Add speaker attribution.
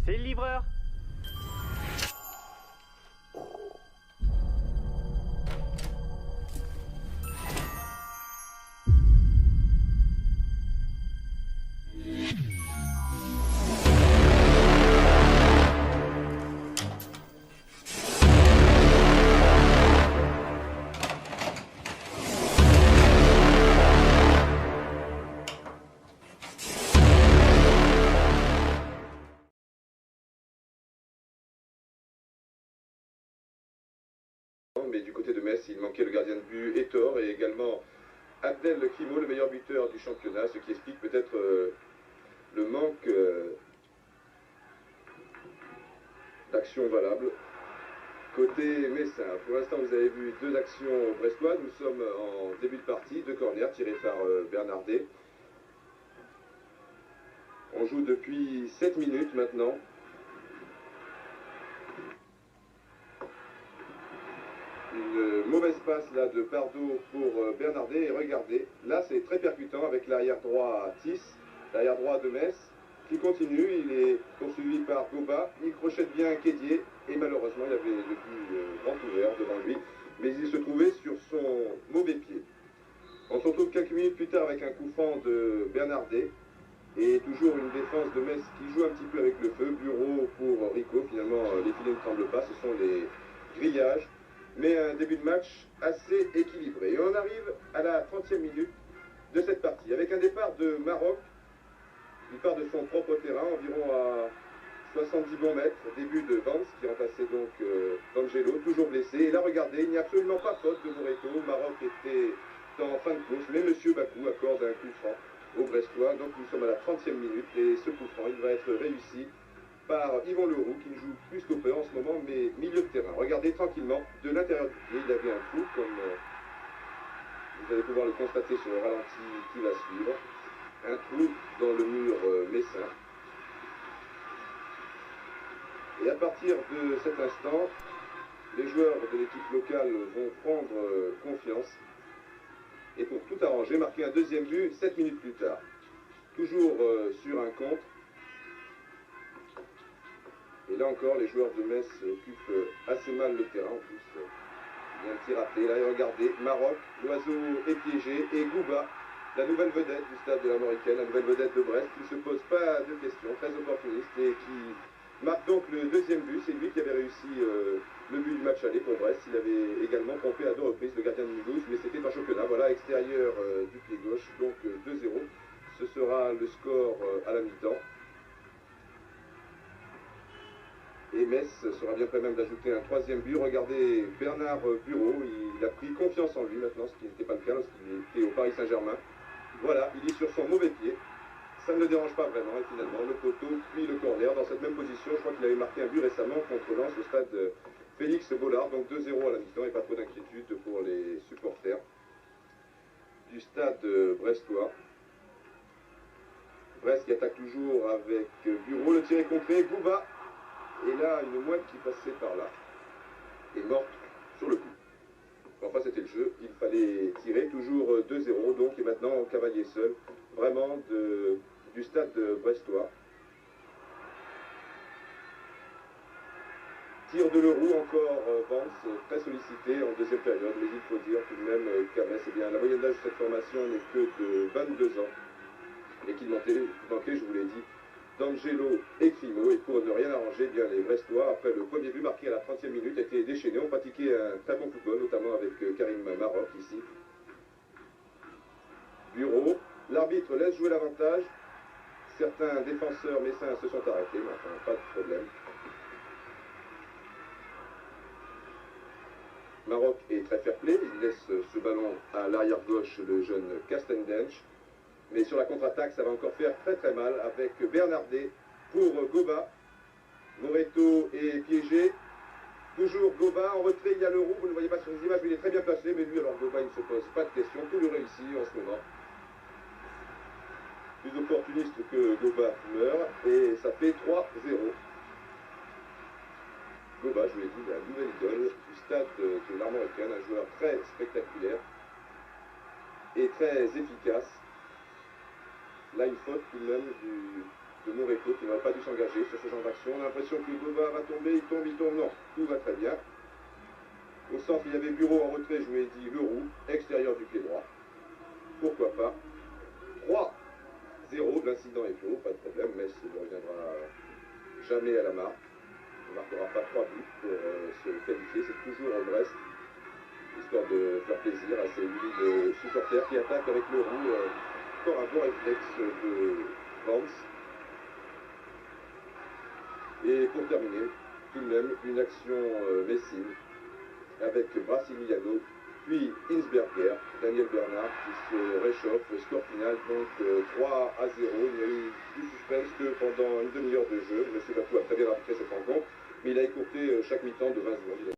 Speaker 1: C'est le livreur.
Speaker 2: Mais du côté de Metz, il manquait le gardien de but Etor et également Abdel Kimo, le meilleur buteur du championnat, ce qui explique peut-être le manque d'action valable. Côté Messin, pour l'instant vous avez vu deux actions brestoises, nous sommes en début de partie, deux corners tirés par Bernardet. On joue depuis 7 minutes maintenant. Une mauvaise passe là de Pardo pour Bernardet et regardez, là c'est très percutant avec l'arrière droit Tis, l'arrière droit de Metz qui continue, il est poursuivi par Goba, il crochette bien Kédier et malheureusement il avait le but grand ouvert devant lui, mais il se trouvait sur son mauvais pied. On se retrouve quelques minutes plus tard avec un coup franc de Bernardet et toujours une défense de Metz qui joue un petit peu avec le feu, Bureau pour Rico, finalement les filets ne tremblent pas, ce sont les grillages. Mais un début de match assez équilibré. Et on arrive à la 30e minute de cette partie, avec un départ de Maroc. Il part de son propre terrain, environ à 70 bons mètres, début de Vance, qui remplaçait donc Angelo, toujours blessé. Et là, regardez, il n'y a absolument pas faute de Moreto. Maroc était en fin de course, mais Monsieur Bakou accorde un coup franc au Brestois. Donc nous sommes à la 30e minute, et ce coup franc, il va être réussi par Yvon Leroux qui ne joue plus stopper en ce moment mais milieu de terrain. Regardez tranquillement de l'intérieur du pied, il avait un trou comme vous allez pouvoir le constater sur le ralenti qui va suivre. Un trou dans le mur messin. Et à partir de cet instant, les joueurs de l'équipe locale vont prendre confiance et pour tout arranger, marquer un deuxième but 7 minutes plus tard. Toujours sur un contre. Et là encore, les joueurs de Metz occupent assez mal le terrain. En plus, il y a un tir raté. Là, regardez, Maroc, l'oiseau est piégé. Et Gouba, la nouvelle vedette du stade de la Marocaine, la nouvelle vedette de Brest, qui ne se pose pas de questions, très opportuniste, et qui marque donc le deuxième but. C'est lui qui avait réussi le but du match aller pour Brest. Il avait également pompé à 2 reprises le gardien de Mulhouse, mais c'était en championnat. Voilà, extérieur du pied gauche, donc 2-0. Ce sera le score à la mi-temps. Et Metz sera bien près même d'ajouter un troisième but. Regardez Bernard Bureau, il a pris confiance en lui maintenant, ce qui n'était pas le cas lorsqu'il était au Paris Saint-Germain. Voilà, il est sur son mauvais pied. Ça ne le dérange pas vraiment et finalement le poteau puis le corner dans cette même position. Je crois qu'il avait marqué un but récemment contre Lens au stade Félix Bollard. Donc 2-0 à la mi-temps et pas trop d'inquiétude pour les supporters du stade brestois. Brest qui attaque toujours avec Bureau. Le tir est contré, Gouba. Et là, une mouette qui passait par là est morte sur le coup. Enfin, c'était le jeu. Il fallait tirer toujours 2-0. Donc, et maintenant, cavalier seul, vraiment du stade brestois. Tir de Leroux, encore Vance, très sollicité en deuxième période. Mais il faut dire tout de même qu'à Metz, eh bien, la moyenne d'âge de cette formation n'est que de 22 ans. Et qu'il manquait, je vous l'ai dit, d'Angelo et Crimo, et pour ne rien arranger, bien les Brestois, après le premier but marqué à la 30e minute, étaient déchaînés, ont pratiqué un très bon football, notamment avec Karim Maroc ici. Bureau, l'arbitre laisse jouer l'avantage, certains défenseurs messins se sont arrêtés, mais enfin, pas de problème. Maroc est très fair-play, il laisse ce ballon à l'arrière gauche, le jeune Castendench. Mais sur la contre-attaque, ça va encore faire très très mal avec Bernardet pour Goba. Moreto est piégé. Toujours Goba en retrait, il y a Leroux. Vous ne le voyez pas sur les images, mais il est très bien placé. Mais lui, alors Goba, il ne se pose pas de questions. Tout lui réussit en ce moment. Plus opportuniste que Goba meurt. Et ça fait 3-0. Goba, je vous l'ai dit, la nouvelle idole du stade de l'Armoricaine. Un joueur très spectaculaire et très efficace. Là, une faute tout de même de Moreto qui n'aurait pas dû s'engager sur ce genre d'action. On a l'impression que Bova va tomber, il tombe, non, tout va très bien. Au centre, il y avait Bureau en retrait, je vous l'ai dit, Leroux, extérieur du pied droit. Pourquoi pas. 3-0, l'incident est clos, pas de problème, Metz ne reviendra jamais à la marque. On ne marquera pas 3 buts pour se qualifier, c'est toujours en Brest, histoire de faire plaisir à ces humides supporters qui attaquent avec Leroux. Encore un bon réflexe de Vance. Et pour terminer, tout de même, une action Messine avec Brasiliano, puis Hinsberger, Daniel Bernard qui se réchauffe, score final donc 3-0. Il y a eu du suspense que pendant une demi-heure de jeu. M. Batou a très bien arbitré cette rencontre, mais il a écourté chaque mi-temps de 20 secondes.